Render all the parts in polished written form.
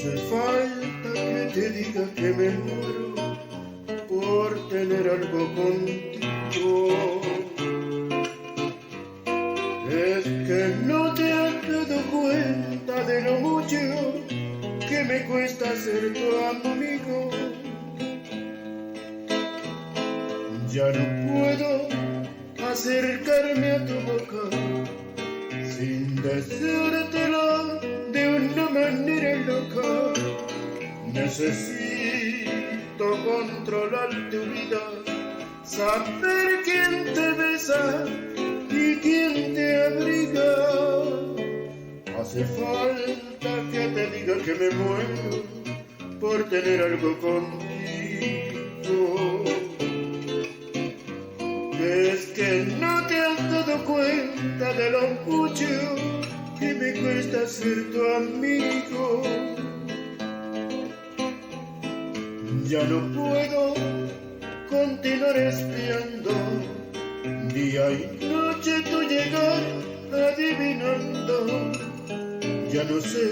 hace falta que te diga que me muero por tener algo contigo. Es que no te has dado cuenta de lo mucho que me cuesta ser tu amigo. Ya no puedo acercarme a tu boca sin decírtelo de una manera loca. Necesito controlar tu vida, saber quién te besa y quién te abriga. Hace falta que te diga que me muero por tener algo contigo. Es que no te has dado cuenta de lo mucho que me cuesta ser tu amigo. Ya no puedo continuar espiando día y noche tu llegar adivinando. Ya no sé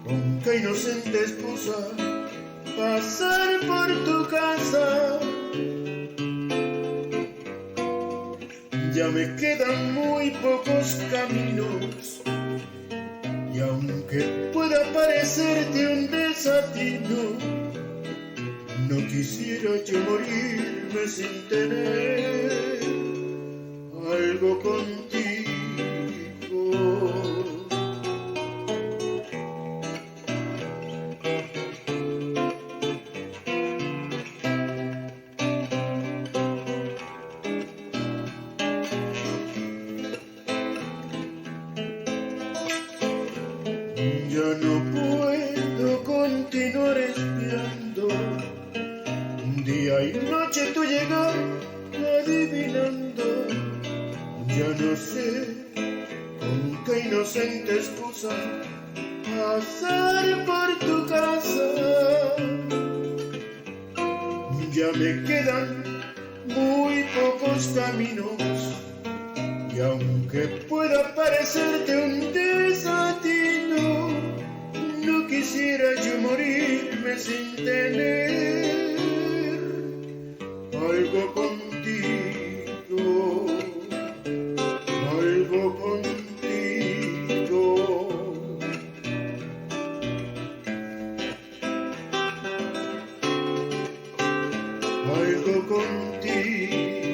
con qué inocente excusa pasar por tu casa. Ya me quedan muy pocos caminos y aunque pueda parecerte un desatino, no quisiera yo morirme sin tener algo contigo. Ya no puedo continuar espiando día y noche tu llegar adivinando. Ya no sé con qué inocente excusa pasar por tu casa. Ya me quedan muy pocos caminos y aunque pueda parecerte un desatino, no quisiera yo morirme sin tener algo contigo, algo contigo, algo contigo.